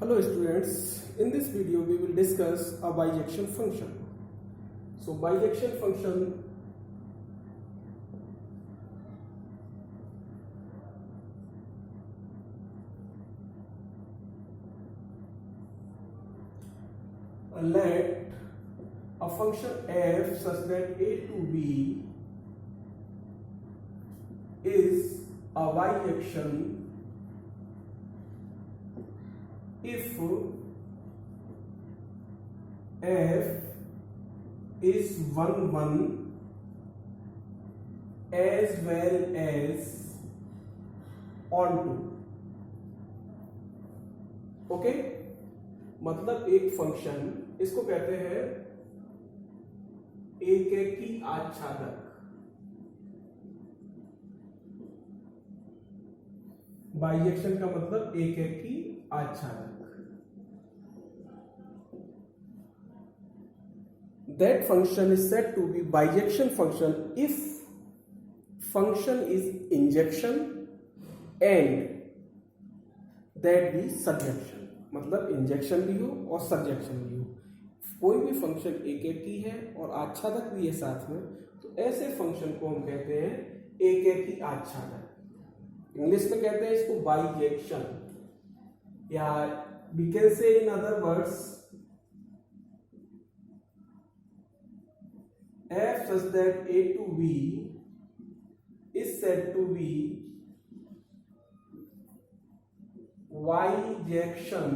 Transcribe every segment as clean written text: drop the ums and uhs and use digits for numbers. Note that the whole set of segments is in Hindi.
Hello students, in this video we will discuss a bijection function. So bijection function let a function f such that a to b is a bijection if f is 1 as well as onto. Okay, मतलब एक फंक्शन इसको कहते हैं एकेकी आच्छादक। बाइजेक्शन का मतलब एकेकी आच्छादक। That function is said to be bijection function if function is injection and that be subjection। मतलब इंजेक्शन भी हो और सब्जेक्शन भी हो, कोई भी फंक्शन एकेकी है और आच्छादक भी है साथ में, तो ऐसे फंक्शन को हम कहते हैं एकेकी आच्छादक। इंग्लिश में कहते हैं इसको बाइजेक्शन, या we can say in other words f such that a to b is said to be bijection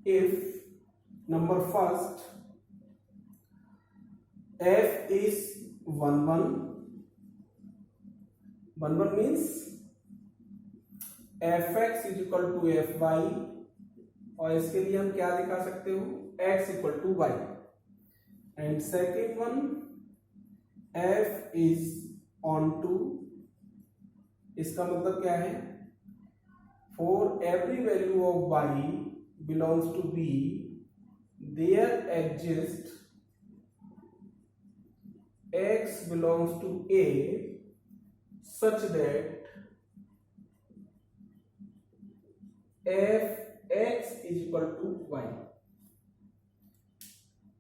if number first f is 1 means fx is equal to fy, और इसके लिए हम क्या दिखा सकते हो, x equal to y, and second one f is onto, इसका मतलब क्या है, for every value of y belongs to b there exists x belongs to a such that f(x) is equal to y।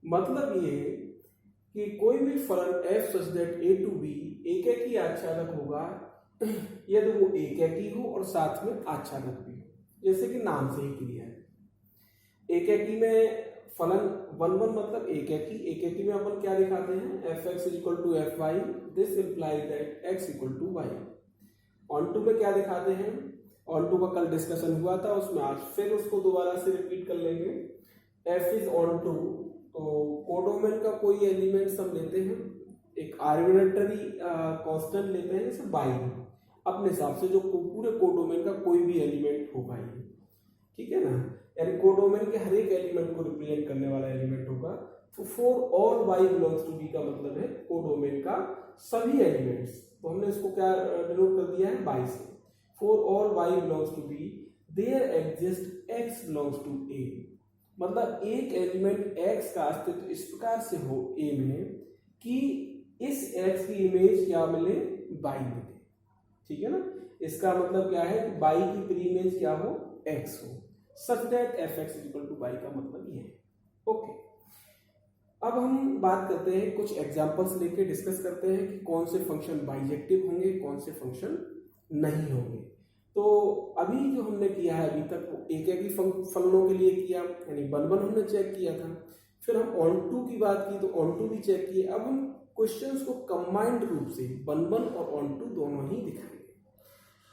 मतलब ये कि कोई भी फलन f such that a to b एकेकी आच्छादक होगा यदि वो एकेकी हो और साथ में आच्छादक भी हो, जैसे कि नाम से ही क्लियर है। एकेकी में फलन 1 मतलब एकेकी, एकेकी में अपन क्या दिखाते हैं, fx is equal to fy, this implies that x equal to y। Onto में क्या दिखाते हैं, ऑनटू का कल डिस्कशन हुआ था, उसमें आज फिर उसको दोबारा से रिपीट कर लेंगे। f is onto, तो कोडोमेन का कोई एलिमेंट्स हम लेते हैं, एक आर्बिट्रेरी कांस्टेंट लेते हैं जैसे बाई, अपने हिसाब से जो पूरे कोडोमेन का कोई भी एलिमेंट होगा ये, ठीक है ना, यानी कोडोमेन के हर एक एलिमेंट को रिप्रेजेंट करने वाला एलिमेंट होगा। तो for all y belongs to b का मतलब है कोडोमेन का सभी एलिमेंट्स, तो हमने इसको क्या डिनोट कर दिया है, बाई से। For all y belongs to b there exist x belongs to a, मतलब एक एलिमेंट x का अस्तित्व इस प्रकार से हो a में कि इस x की इमेज क्या मिले, y मिले, ठीक है ना। इसका मतलब क्या है कि y की प्री इमेज क्या हो, x हो, such that fx is equal to y का मतलब ये है। ओके, अब हम बात करते हैं, कुछ एग्जांपल्स लेके डिस्कस करते हैं कि कौन से फंक्शन बाइजेक्टिव होंगे, कौन से फंक्शन नहीं होंगे। तो अभी जो हमने किया है अभी तक वो एकेकी फलनों के लिए किया, यानी 1 हमने चेक किया था, फिर हम ऑनटू की बात की तो ऑनटू भी चेक किए। अब हम क्वेश्चंस को कंबाइंड रूप से 1 और ऑनटू दोनों ही दिखाएंगे।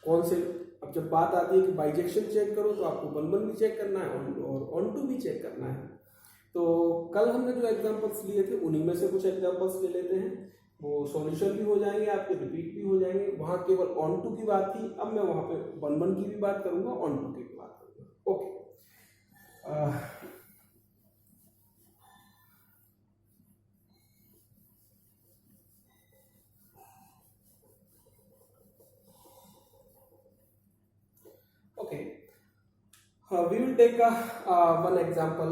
कौन से, अब जब बात आती है कि बाइजेक्शन चेक करो तो आपको 1 भी चेक करना है और ऑनटू भी चेक करना है। तो कल हमने जो एग्जांपल्स लिए थे उन्हीं में से कुछ एग्जांपल्स ले लेते हैं, वो सॉल्यूशन भी हो जाएंगे, आपके रिपीट भी हो जाएंगे। वहां केवल ऑनटू की बात थी, अब मैं वहां पे 1 की भी बात करूंगा, ऑनटू की भी बात करूंगा। Okay, we will take one example.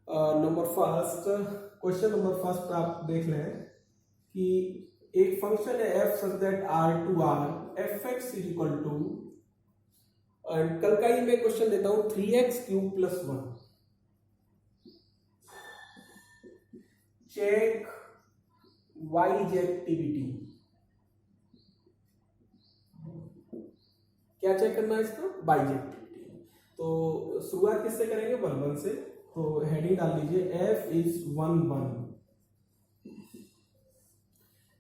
Number first, question number first आप देख लें कि एक फंक्शन है f such that r to r fx is equal to and कल का ही मैं क्वेश्चन देता हूं 3x³ + 1 चेक yjectivity। क्या चेक करना है इसका? बाइजेक्टिविटी। तो शुरुआत किससे करेंगे? 1 1 से। तो हेडिंग डाल लीजिए f is 1 1।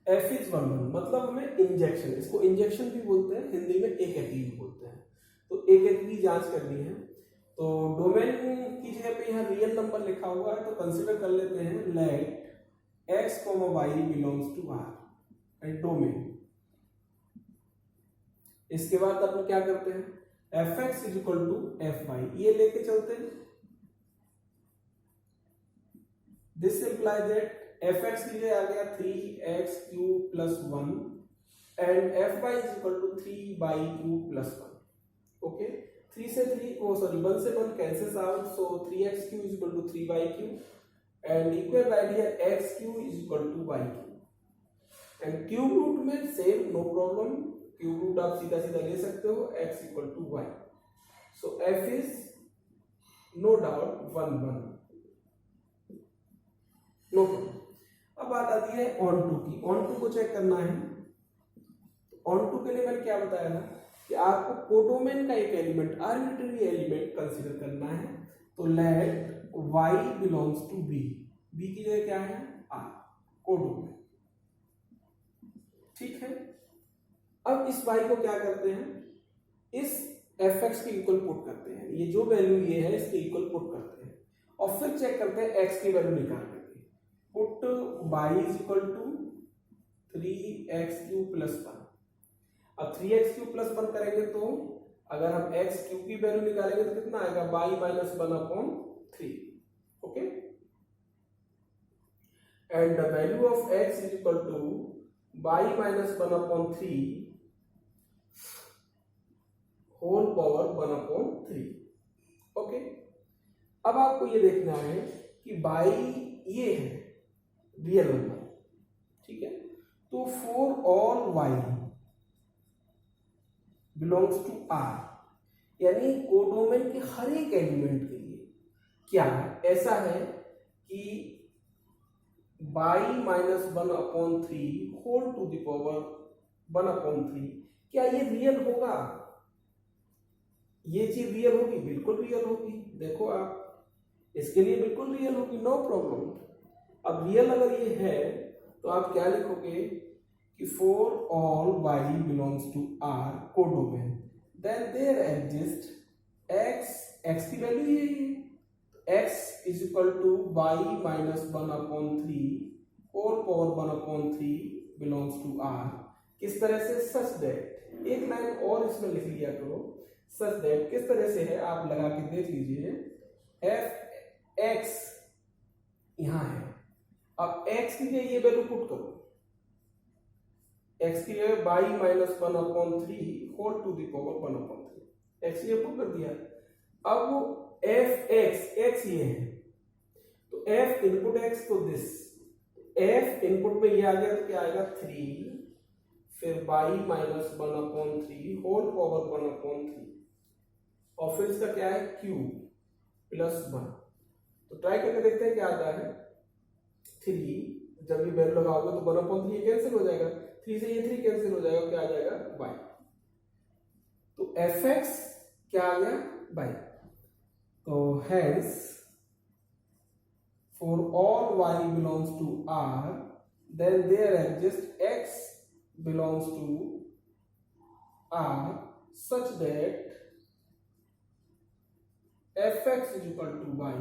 f is 1 1 मतलब हमें इंजेक्शन, इसको इंजेक्शन भी बोलते हैं, हिंदी में एकैकी भी बोलते हैं। तो एकैकी की जांच करनी है। तो डोमेन की जगह पे यहाँ रियल नंबर लिखा हुआ है, तो कंसीडर कर लेते हैं let x, y belongs to r and domain. इसके बाद अपन क्या करते हैं? fx = fy, ये लेके चलते हैं। दिस इंप्लाई दैट fx की जगह आ गया 3x³ + 1 and fy = 3y³ + 1। Okay, 3 से 3 सॉरी 1 से 1 cancels out, so 3x³ = 3y³ and equal right here x³ = y³ and cube root में same, no problem, cube root आप सीधा सीधा ले सकते हो, x = y। So f is no doubt 1 1, no problem. अब बात आती है ऑन टू की। ऑन टू को चेक करना है। ऑन टू के लिए मैंने क्या बताया था कि आपको कोडोमेन का एक एलिमेंट, आर्बिट्ररी एलिमेंट कंसीडर करना है। तो let y belongs to b, b की जगह क्या है? r, codomain. ठीक है, अब इस y को क्या करते हैं? इस fx के इक्वल पुट करते हैं, ये जो वैल्यू ये है इसके इक्वल पुट करते हैं और फिर चेक करते हैं x की वैल्यू निकाल करके। Put y = 3x³ + 1। अब 3x³ + 1 करेंगे तो अगर हम x³ की वैल्यू निकालेंगे तो कितना आएगा? y - 1/3। Okay, and the value of x = y - 1/3 whole power 1/3। Okay, अब आपको ये देखना है कि y ये है रियल नंबर, ठीक है। तो for all y belongs to r, यानी कोडोमेन के हर एक एलिमेंट के लिए क्या ऐसा है कि y - 1/3 whole to the power 1/3, क्या ये रियल होगा? ये चीज रियल होगी? बिल्कुल रियल होगी। देखो आप, इसके लिए बिल्कुल रियल होगी, नो प्रॉब्लम। अब रियल अगर ये है तो आप क्या लिखोगे कि for all y belongs to r codomain, then there exist x की वैल्यू ये है, x = y - 1/3 whole power 1/3 belongs to r। किस तरह से? सच दैट, एक लाइन और इसमें लिख लिया करो, सच दैट किस तरह से है आप लगा के देख लीजिए। f(x) यहां है, अब x की जगह ये वैल्यू पुट करो, x की जगह y - 1/3 whole to the power 1/3, x ये पुट कर दिया। अब वो fx, x ये है, तो f इनपुट x तो दिस, f इनपुट में ये आ गया तो क्या आएगा? 3, फिर y - 1/3 होल पावर 1/3 और फिर इसका क्या है? क्यूब + 1। तो ट्राई करके देखते हैं क्या आता है। 3 जब ये वैल्यू लगाओगे तो 1/3 कैंसिल हो जाएगा, 3 से ये 3 कैंसिल हो जाएगा, क्या आ जाएगा? y। तो fx क्या आ गया? y। तो hence for all y belongs to r, then there exists x belongs to r such that fx = y.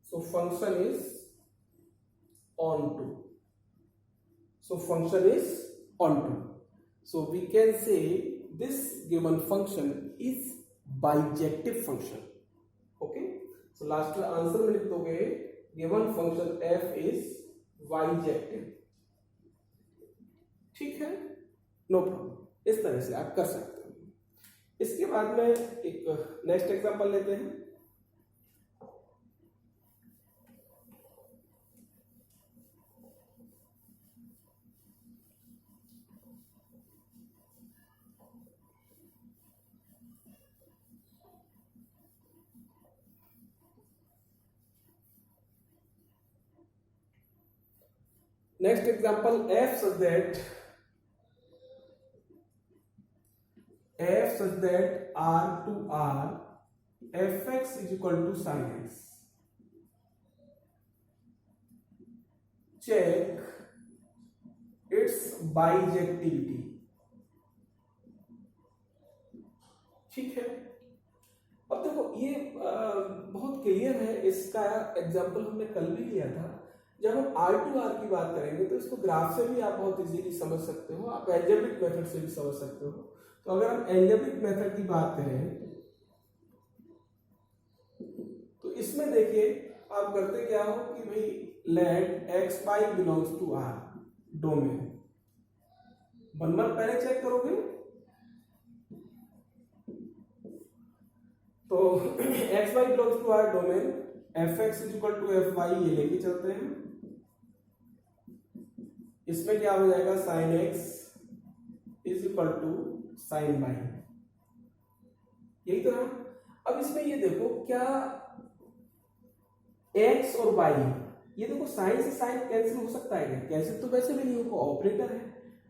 So function is onto. So function is onto. So we can say this given function is bijective function. Okay. So last answer में लिख दोगे given function f is bijective. ठीक है, नो प्रॉब्लम। इस तरह से आप कर सकते हो। इसके बाद में एक नेक्स्ट एग्जांपल लेते हैं। Next example f such that r to r fx is equal to sin x. Check its bijectivity. ठीक है, अब देखो ये बहुत क्लियर है। इसका एग्जांपल हमने कल भी लिया था। जब हम r to r की बात करेंगे तो इसको ग्राफ से भी आप बहुत इजीली समझ सकते हो, आप एल्जेब्रिक मेथड से भी समझ सकते हो। तो अगर हम एल्जेब्रिक मेथड की बात करें तो इसमें देखिए आप करते क्या हो कि भाई let x y belongs to r domain. 1 पहले चेक करोगे तो x y belongs to r domain fx is equal to fy ये लेके चलते हैं। इसमें क्या हो जाएगा sin x is equal to sin y, यही तो है। अब इसमें ये देखो क्या x और y, ये देखो साइन से साइन कैंसिल हो सकता है क्या? कैंसिल तो वैसे भी नहीं होगा, ऑपरेटर है।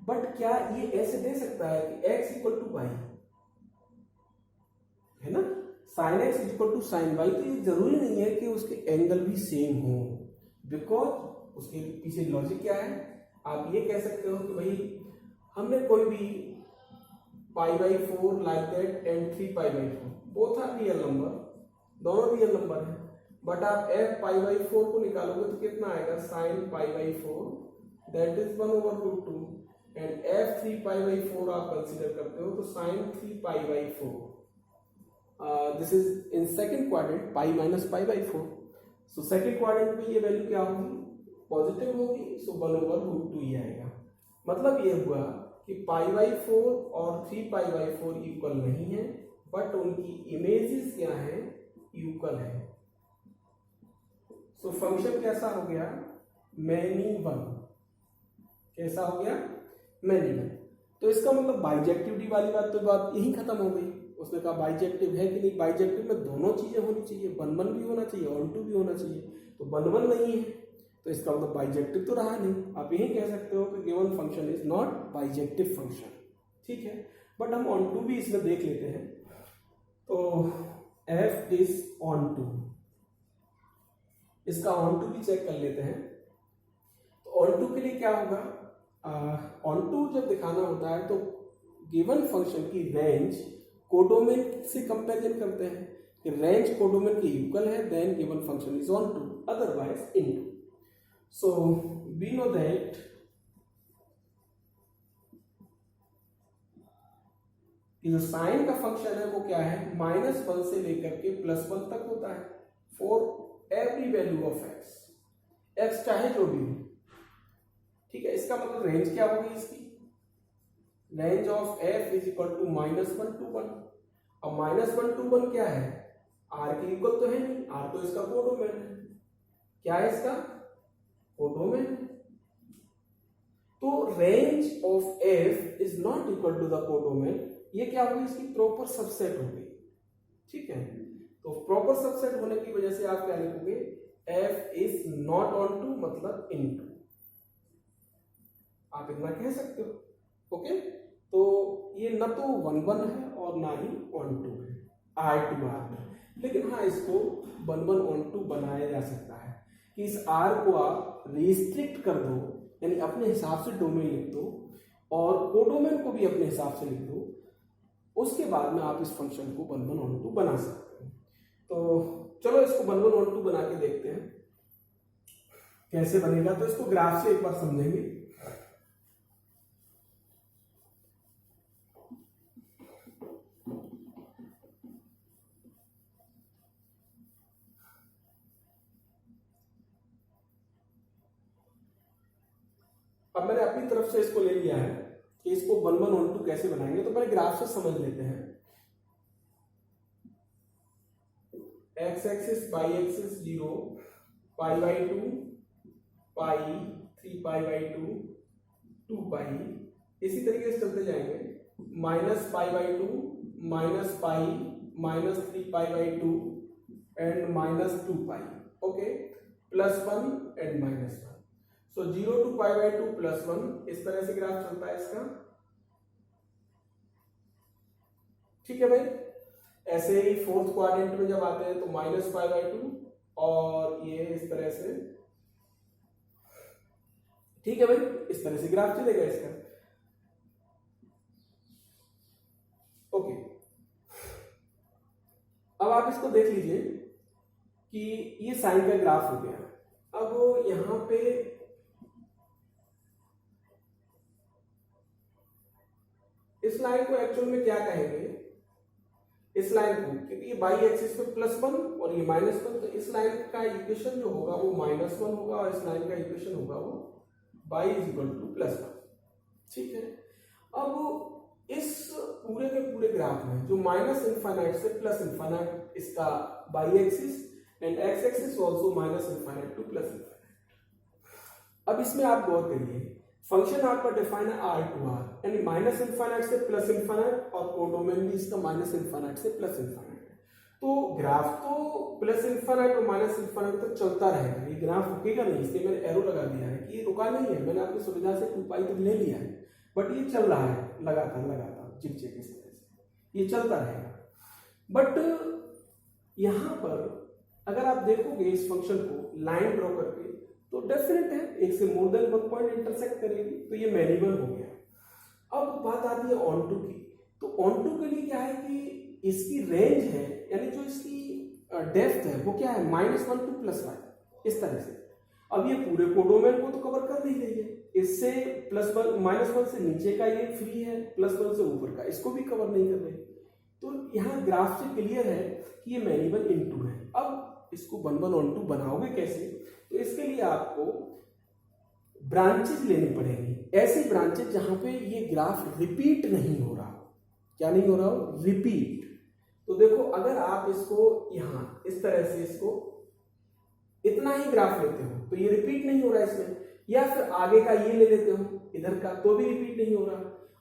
बट क्या ये ऐसे दे सकता है कि x इक्वल टू y है ना, sine x is equal to sine y। तो ये जरूरी नहीं है कि उसके एंगल भी सेम हो, बिकॉज उसके पीछे लॉजिक क्या है। आप ये कह सकते हो कि भाई हमने कोई भी π/4 like that and 3π/4 both are real number, दोनों रियल नंबर है। बट आप f π/4 को निकालोगे तो कितना आएगा sin π/4 that is 1/√2 and f 3π/4 आप कंसीडर करते हो तो sin 3π/4 this is in second quadrant pi minus π/4। So second quadrant में ये वैल्यू क्या होगी, पॉजिटिव होगी, सो 1/√2 ही आएगा। मतलब ये हुआ कि π/4 और 3π/4 इक्वल नहीं है, बट उनकी इमेजेस क्या है, इक्वल है। सो फंक्शन कैसा हो गया, मैनी वन। कैसा हो गया, मैनी वन। तो इसका मतलब बाइजेक्टिविटी वाली बात यही खत्म हो गई। उसने कहा बाइजेक्टिव है कि नहीं, बाइजेक्टिव में दोनों चीजें होनी चाहिए, 1 भी होना चाहिए, ऑन टू भी होना चाहिए। तो 1 नहीं है तो इसका मतलब बाइजेक्टिव तो रहा नहीं। आप यही कह सकते हो कि given function is not bijective function, ठीक है। बट हम ऑन टू भी इसमें देख लेते हैं। तो f इज ऑन टू, इसका ऑन टू भी चेक कर लेते हैं। तो ऑन टू के लिए क्या होगा, ऑन टू जब दिखाना होता है तो गिवन फंक्शन की रेंज कोडोमेन से कंपेरिजन करते हैं कि रेंज कोडोमेन के इक्वल है, then given function is onto, otherwise into. So we know that जो साइन का फंक्शन है वो क्या है, -1 से लेकर के +1 तक होता है for every value of x चाहे जो भी हो, ठीक है। इसका मतलब रेंज क्या होगी इसकी, range of f is equal to -1 to 1। अब -1 to 1 क्या है, r के इक्वल तो है नहीं, r तो इसका कोडोमेन है। क्या है इसका, कोडोमेन। तो range of f is not equal to the codomain, ये क्या होगी, इसकी प्रॉपर सबसेट हो गई, ठीक है। तो प्रॉपर सबसेट होने की वजह से आप क्या लिखोगे, f is not onto मतलब इन टू, आप इतना कह सकते हो, ओके। तो ये न तो 1 है और ना ही ऑन टू है, r to r। लेकिन हाँ, इसको 1 ऑन टू बनाया जा सकता है कि इस r को आप रिस्ट्रिक्ट कर दो, यानी अपने हिसाब से डोमेन लिख दो और कोडोमेन को भी अपने हिसाब से लिख दो। उसके बाद में आप इस फंक्शन को 1 ऑन टू बना सकते हो। तो चलो इसको 1 ऑन टू बना के देखते हैं कैसे बनेगा। तो इसको ग्राफ से एक बार समझेंगे। अब मैंने अपनी तरफ से इसको ले लिया है कि इसको 1 ऑन टू कैसे बनाएंगे। तो पहले ग्राफ से समझ लेते हैं। x एक्सिस, y एक्सिस 0, π/2, पाई, 3π/2, 2π, इसी तरीके से चलते जाएंगे। -π/2, -π, -3π/2 and -2π, okay, +1 and -1। So 0 to π/2 plus 1, इस तरह से ग्राफ चलता है इसका। ठीक है भाई। ऐसे ही फोर्थ क्वाड्रेंट में जब आते हैं तो -π/2 और ये इस तरह से। ठीक है भाई, इस तरह से ग्राफ चलेगा इसका। ओके, अब आप इसको देख लीजिए कि ये साइन का ग्राफ हो गया। अब यहां पे इस लाइन को एक्चुअल में क्या कहेंगे, इस लाइन को, क्योंकि ये बाई एक्सिस पे +1 और ये -1, तो इस लाइन का इक्वेशन जो होगा वो -1 होगा और इस लाइन का इक्वेशन होगा वो y = +1। ठीक है। अब इस पूरे के पूरे ग्राफ में जो -∞ से +∞, इसका by axis and x axis also -∞ to +∞। अब इसमें आप गौर करिए, फंक्शन आपका डिफाइन है R to R, यानी -∞ से +∞, और कोडोमेन भी इसका -∞ से +∞। तो ग्राफ तो +∞ और -∞ तक चलता रहेगा, ये ग्राफ रुकेगा नहीं। इसलिए मैंने एरो लगा दिया है कि ये रुका नहीं है, मैंने अपनी सुविधा से 2π तक ले लिया है, बट ये चल रहा है लगातार चिक इस तरह से ये चलता रहेगा। बट यहां पर अगर आप देखोगे इस फंक्शन को लाइन ड्रॉ करके, तो डेफिनेट है एक से मोर देन 1 पॉइंट इंटरसेक्ट करेगी, तो ये मैनिबल हो गया। अब बात आती है ऑन टू की। तो ऑन टू के लिए क्या है कि इसकी रेंज है, यानी जो इसकी डेप्थ है वो क्या है, -1 to +1, इस तरह से। अब ये पूरे कोडोमेन को तो कवर कर दी गई है, इससे -1 से नीचे का ये फ्री है, +1 से ऊपर का इसको भी कवर नहीं कर रही। तो यहाँ ग्राफ से क्लियर है कि ये मैनिबल इनटू है। अब इसको 1 ऑन टू बनाओगे कैसे, तो इसके लिए आपको ब्रांचेस लेनी पड़ेंगी, ऐसी ब्रांचेस जहां पे ये ग्राफ रिपीट नहीं हो रहा। क्या नहीं हो रहा हो, रिपीट। तो देखो, अगर आप इसको यहां इस तरह से इसको इतना ही ग्राफ लेते हो तो ये रिपीट नहीं हो रहा इसमें, या फिर आगे का ये ले लेते हो इधर का तो भी रिपीट नहीं हो रहा,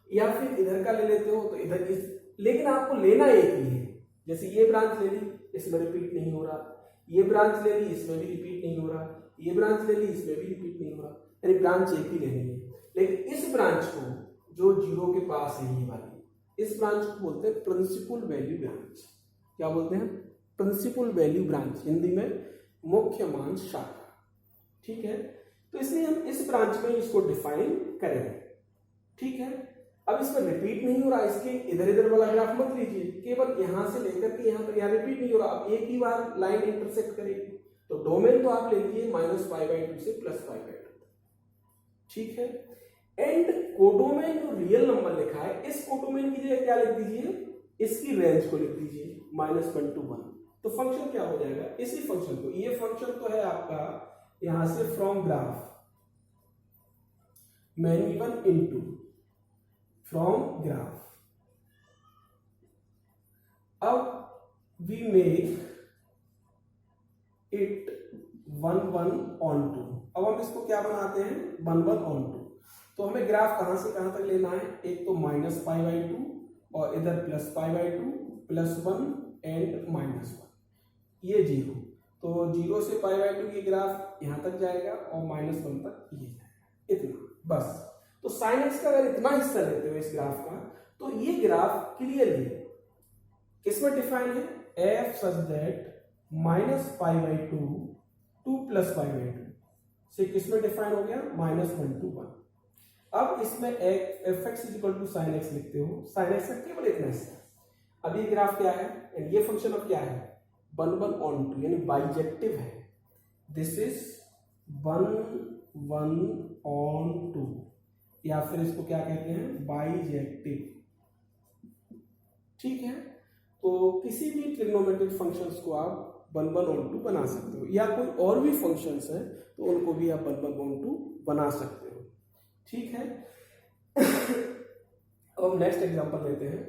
या फिर इधर का ले लेते हो तो इधर इस, लेकिन आपको लेना एक ही है। जैसे ये ब्रांच ले ली, इसमें रिपीट नहीं हो रहा, ये ब्रांच ले ली, इसमें भी रिपीट नहीं हो रहा, ये ब्रांच ले ली, इसमें भी रिपीट नहीं हो रहा, यानी ब्रांच एक ही लेनी है। लेकिन इस ब्रांच को जो 0 के पास है, ये वाली, इस ब्रांच को बोलते हैं प्रिंसिपल वैल्यू ब्रांच। क्या बोलते हैं, प्रिंसिपल वैल्यू ब्रांच, हिंदी में मुख्य मान शाखा। ठीक है, तो इसलिए हम इस ब्रांच में इसको डिफाइन करेंगे। ठीक है, अब इसमें रिपीट नहीं हो रहा, इसके इधर इधर वाला ग्राफ मत लीजिए, केवल यहां से लेकर के यहां तक, यहां रिपीट नहीं हो रहा। अब एक ही बार लाइन इंटरसेक्ट करेगी, तो डोमेन तो आप ले लीजिए -π/2 से +π/2। ठीक है, एंड कोडोमेन जो रियल नंबर लिखा है, इस कोडोमेन की जगह क्या लिख दीजिए, इसकी रेंज को लिख दीजिए -1 to 1। तो फंक्शन क्या हो जाएगा, इसी फंक्शन को, ये फंक्शन तो है आपका यहां से फ्रॉम ग्राफ मैनिबल इनटू फ्रॉम ग्राफ। अब we make it 1 onto. अब हम इसको क्या बनाते हैं, 1 ऑन टू। तो हमें ग्राफ कहां से कहां तक लेना है, एक तो -π/2 और इधर +π/2 +1 एंड -1, ये 0। तो 0 से π/2 ये ग्राफ यहां तक जाएगा और -1 तक ये जाएगा, इतना बस। तो sin x का अगर इतना हिस्सा लेते हो इस ग्राफ का, तो ये ग्राफ क्लियरली किसमें डिफाइन है, f such that -π/2 to +π/2 से किसमें डिफाइन हो गया, -1 to 1। अब इसमें fx = sin x लिखते हो, sin x का केवल इतना हिस्सा। अब ये ग्राफ क्या है, ये फंक्शन अब क्या है, 1 ऑन टू, यानी बाइजेक्टिव है। दिस इज 1 ऑन टू, या फिर इसको क्या कहते हैं, बाइजेक्टिव। ठीक है, तो किसी भी ट्रिग्नोमेट्रिक फंक्शंस को आप 1 ऑन टू बना सकते हो, या कोई और भी फंक्शंस है तो उनको भी आप 1 ऑन टू बना सकते हो। ठीक है, अब नेक्स्ट एग्जांपल लेते हैं।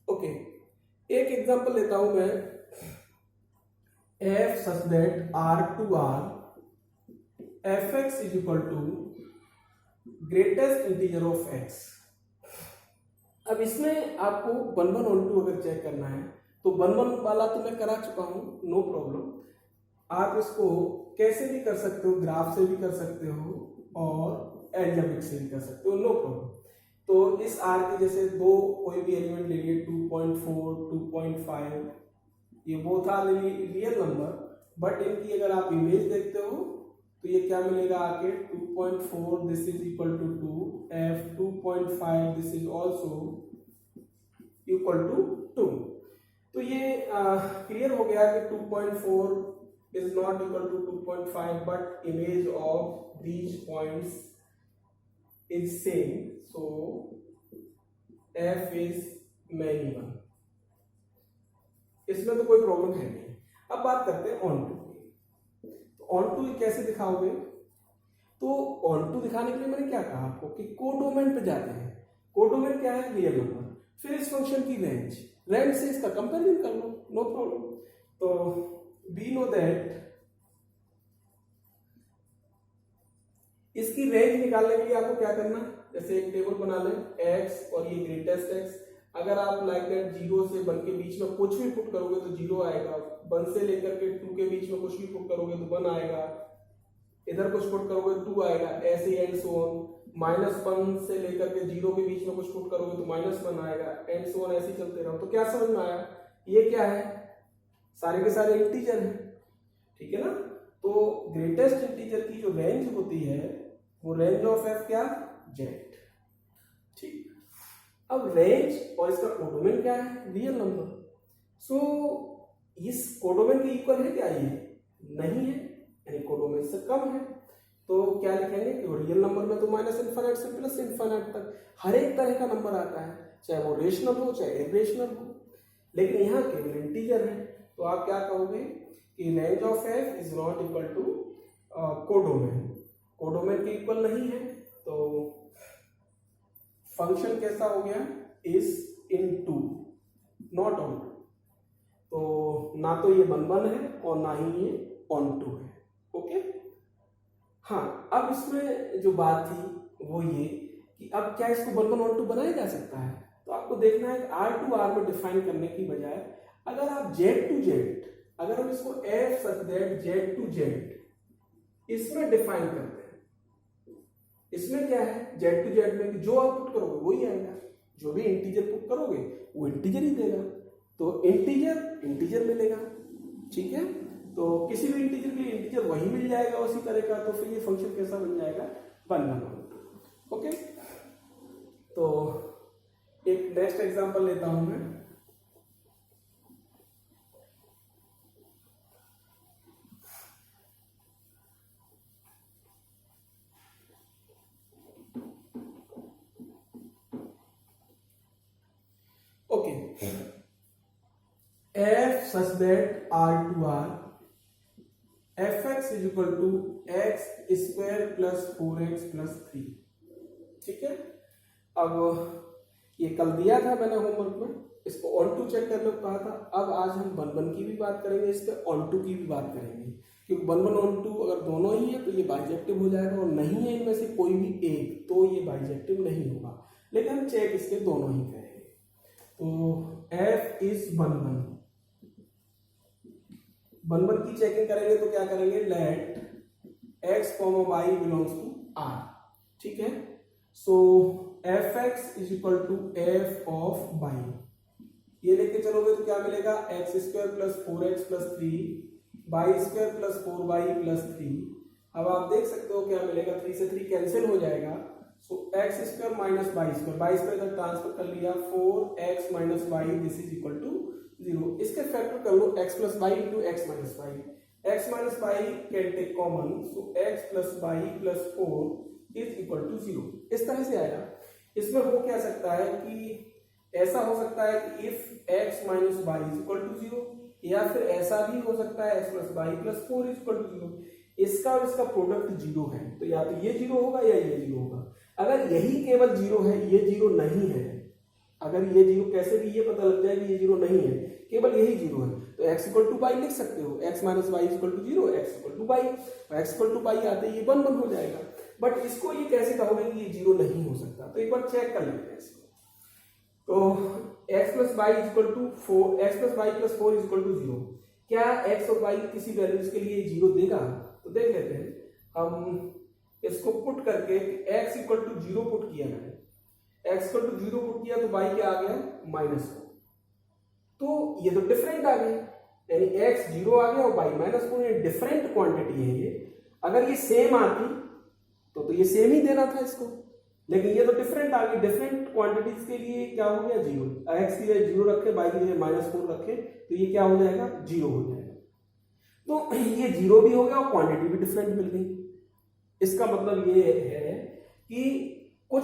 ओके, एक एग्जांपल लेता हूं मैं, f such that R to R f x is equal to greatest integer of x. अब इसमें आपको 1 1 on 2 अगर चेक करना है तो 1 1 वाला तो मैं करा चुका हूं, नो प्रॉब्लम। आप इसको कैसे भी कर सकते हो, ग्राफ से भी कर सकते हो और एल्जेब्रिक से भी कर सकते हो, नो प्रॉब्लम। तो इस आर के जैसे दो कोई भी एलिमेंट ले लिए 2.4 2.5, ये both are real number, but इनकी अगर आप इमेज देखते हो तो ये क्या मिलेगा आके 2.4 this is equal to 2, f 2.5 this is also equal to 2। तो ये क्लियर हो गया कि 2.4 is not equal to 2.5, but image of these points is same, so f is minimum। इसमें तो कोई प्रॉब्लम है नहीं। अब बात करते हैं ऑन टू की। तो ऑन टू कैसे दिखाओगे? तो ऑन टू दिखाने के लिए मैंने क्या कहा आपको कि कोडोमेन पे जाते हैं। कोडोमेन क्या है? Real number. फिर इस फंक्शन की रेंज से इसका कंपेरिजन कर लो, नो प्रॉब्लम। तो we know that इसकी रेंज निकालने के लिए आपको क्या करना, जैसे एक टेबल बना लें x और ये ग्रेटेस्ट x। अगर आप लाइक दैट 0 से 1 के बीच में कुछ भी पुट करोगे तो 0 आएगा, 1 से लेकर के 2 के बीच में कुछ भी पुट करोगे तो 1 आएगा, इधर कुछ पुट करोगे 2 आएगा, ऐसे एंड सो ऑन। -1 से लेकर के 0 के बीच में कुछ पुट करोगे तो -1 आएगा, एंड सो ऑन, ऐसे ही चलते रहो। तो क्या समझ में आया? ये क्या है? सारे के सारे इंटीजर हैं, ठीक है ना। तो ग्रेटेस्ट इंटीजर की जो रेंज होती है वो रेंज ऑफ एफ क्या? जेड, ठीक। अब रेंज और इसका कोडोमेन क्या है? Real number. सो इस कोडोमेन के इक्वल है क्या? ये नहीं है, यानी कोडोमेन से कम है। तो क्या लिखेंगे कि वो रियल नंबर में तो -∞ से +∞ तक हर एक तरह का नंबर आता है, चाहे वो रेशनल हो चाहे इरेशनल हो, लेकिन यहाँ केवल इंटीजर है। तो आप क्या कहोगे कि range of f is not equal to codomain, codomain के इक्वल नहीं है। तो फंक्शन कैसा हो गया? Is into, not onto. तो ना तो ये 1 1 है और ना ही ये ऑन टू है, ओके। हाँ, अब इसमें जो बात थी वो ये कि अब क्या इसको 1 1 ऑन टू बनाया जा सकता है? तो आपको देखना है आर टू आर में डिफाइन करने की बजाय अगर आप जेड टू जेड, अगर हम इसको f such that z to z इसमें डिफाइन करते हैं, इसमें क्या है? जेड टू जेड में जो आप पुट करोगे वही आएगा, जो भी इंटीजर पुट करोगे वो इंटीजर ही देगा। तो इंटीजर मिलेगा, ठीक है। तो किसी भी इंटीजर के लिए इंटीजर वही मिल जाएगा उसी तरह का। तो फिर ये फंक्शन कैसा बन जाएगा? 1 1 on 2, ओके। तो एक नेक्स्ट एग्जांपल लेता हूं मैं। f such that r to r fx is equal to x square plus 4x plus 3, ठीक है। अब ये कल दिया था मैंने होमवर्क में, इसको ऑन टू चेक करने को कहा था। अब आज हम 1 1 की भी बात करेंगे, इस पे ऑन टू की भी बात करेंगे, क्योंकि 1 1 ऑन टू अगर दोनों ही है तो ये बाइजेक्टिव हो जाएगा, और नहीं है इनमें से कोई भी एक तो ये बाइजेक्टिव नहीं होगा। लेकिन हम चेक इसके दोनों ही करेंगे। तो f इज 1 1 की चेकिंग करेंगे तो क्या करेंगे? Let x, y belongs to r, ठीक है। So fx is equal to f of y, ये लेके चलोगे तो क्या मिलेगा? x square plus 4x plus 3 y square plus 4y plus 3। अब आप देख सकते हो क्या मिलेगा? 3 से 3 कैंसिल हो जाएगा। So x square minus y square इधर ट्रांसफर कर लिया, 4x minus y this is equal to 0। इसके फैक्टर कर लो x plus y into x minus y, x minus y can take common, so x plus y plus 4 is equal to 0। इस तरह से आएगा। इसमें हो क्या सकता है कि ऐसा हो सकता है कि if x minus y is equal to 0, या फिर ऐसा भी हो सकता है x plus y plus 4 is equal to 0। इसका और इसका प्रोडक्ट 0 है, तो या तो ये 0 होगा या ये 0 होगा। अगर यही केवल 0 है, ये 0 नहीं है, अगर ये जीरो, कैसे भी ये पता लग जाए कि ये जीरो नहीं है, केवल यही जीरो है, तो x इक्वल टू बाई लिख सकते हो, x minus y equal to zero, x equal to y, x equal to y आते ये 1 1 हो जाएगा। बट इसको ये कैसे कहोगे कि ये जीरो नहीं हो सकता, तो एक बार चेक कर लेते हैं इसको। तो x plus y equal to 4, x plus y plus 4 equal to 0, क्या x और y किसी वैल्यूज के लिए जीरो देगा? तो देख लेते हैं हम इसको पुट करके, x इक्वल टू 0 पुट किया मैंने, x इक्वल टू 0 पुट किया तो y क्या आ गया -4, तो ये तो डिफरेंट आ गया, यानी x 0 आ गया और y -4, डिफरेंट क्वांटिटी है ये। अगर ये सेम आती तो ये सेम ही देना था इसको, लेकिन ये तो डिफरेंट आ गई, डिफरेंट क्वांटिटीज के लिए क्या हो गया जीरो, x की जगह 0 रखे, y की जगह -4 रखे, तो ये क्या हो जाएगा, 0 हो जाएगा। तो ये 0 भी हो गया और क्वांटिटी भी डिफरेंट मिल गई। इसका मतलब ये है कि कुछ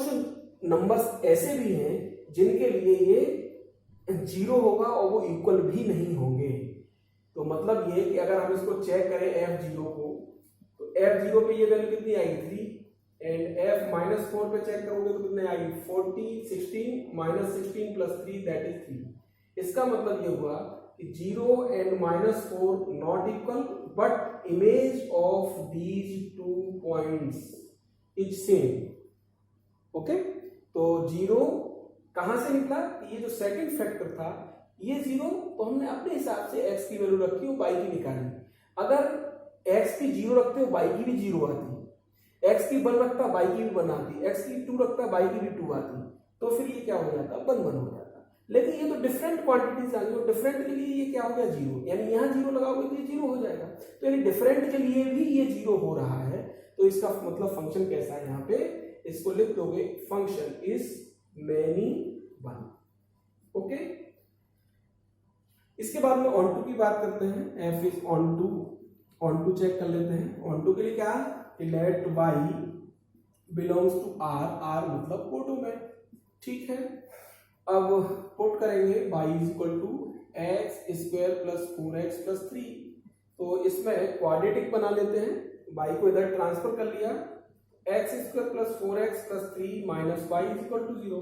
नंबर्स ऐसे भी हैं जिनके लिए ये 0 होगा और वो इक्वल भी नहीं होंगे। तो मतलब ये कि अगर हम इसको चेक करें f0 को, तो f0 पे ये वैल्यू कितनी आएगी 3, एंड f-4 पे चेक करोगे तो कितने आएगी 40, 16 -16 प्लस 3 दैट इज 3। इसका मतलब ये हुआ कि 0 and -4 not equal, but image of these 2 points is same. Okay, तो 0 कहां से निकला, ये जो सेकंड फैक्टर था ये 0, तो हमने अपने हिसाब से x की वैल्यू रखी और y की निकाली। अगर x की 0 रखते हो y की भी 0 आती, x की 1 रखता y की भी 1 आती, x की 2 रखता y की भी 2 आती, तो फिर ये क्या हो जाता 1 1 हो जाता। लेकिन ये तो डिफरेंट क्वांटिटीज आ गई, और डिफरेंट के लिए ये क्या हो गया 0, यानी यहाँ 0 लगाओगे तो ये 0 हो जाएगा, तो यानी डिफरेंट के लिए भी ये 0 हो रहा है। तो इसका मतलब फंक्शन कैसा है, यहाँ पे इसको लिख दोगे फंक्शन इज मेनी 1। ओके, इसके बाद में ऑन टू की बात करते हैं, f is onto check कर लेते हैं। ऑन टू के लिए क्या, let y belongs to r मतलब कोडोमेन, ठीक है। अब पुट करेंगे y is equal to x square plus 4x plus 3, तो इसमें क्वाड्रेटिक बना लेते हैं, y को इधर ट्रांसफर कर लिया, x square plus 4x plus 3 minus y is equal to 0।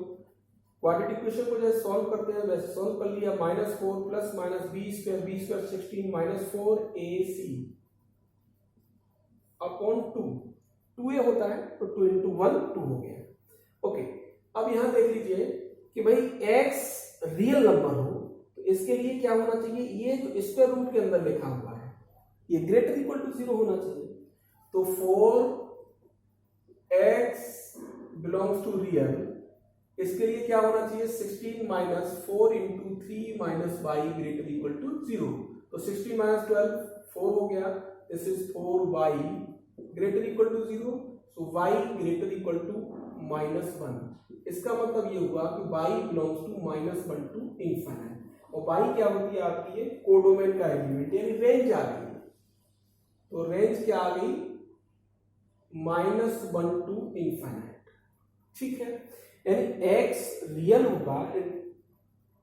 Quadratic equation को जैसे सॉल्व करते हैं वैसे सॉल्व कर लिया, -4 plus minus b square 16 minus 4ac upon 2a होता है, तो 2 into 1 2 हो गया। ओके, अब यहां देख लीजिए कि भाई x रियल नंबर हो तो इसके लिए क्या होना चाहिए, ये जो स्क्वायर रूट के अंदर लिखा हुआ है ये ग्रेटर इक्वल टू 0 होना चाहिए। तो 4x बिलोंग्स टू रियल, इसके लिए क्या होना चाहिए 16 minus 4 into 3 minus y greater equal to 0, तो 16 माइनस 12 4 हो गया, this is 4y greater equal to 0, so y greater equal to -1। इसका मतलब ये हुआ कि y belongs to -1 to infinite, और y क्या होती है आपकी, ये कोडोमेन का एलिमेंट, यानी रेंज आ गई। तो रेंज क्या आ गई -1 टू इनफाइनाइट, ठीक है। यानी x रियल होगा,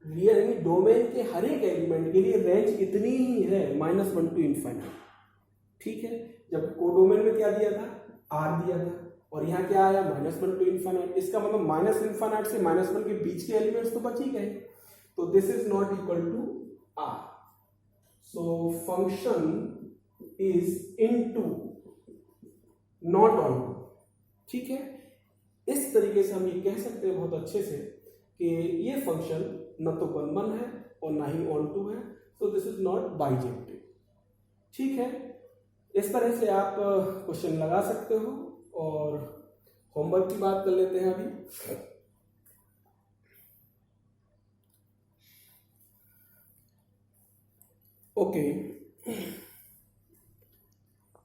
रियल यानी डोमेन के हर एक एलिमेंट के लिए रेंज इतनी ही है -1 टू इनफाइनाइट, ठीक है। जब कोडोमेन में क्या दिया था r दिया था, और यहाँ क्या आया -1 टू इनफाइनाइट, इसका मतलब माइनस इनफाइनाइट से -1 के बीच के एलिमेंट्स तो बच ही गए, तो this is not equal to r, so function is into not onto, ठीक है। इस तरीके से हम ये कह सकते हैं बहुत अच्छे से कि ये फंक्शन न तो 1 1 है और ना ही ऑन टू है, so this is not bijective, ठीक है। इस तरह से आप क्वेश्चन लगा सकते हो। और होमवर्क की बात कर लेते हैं अभी। ओके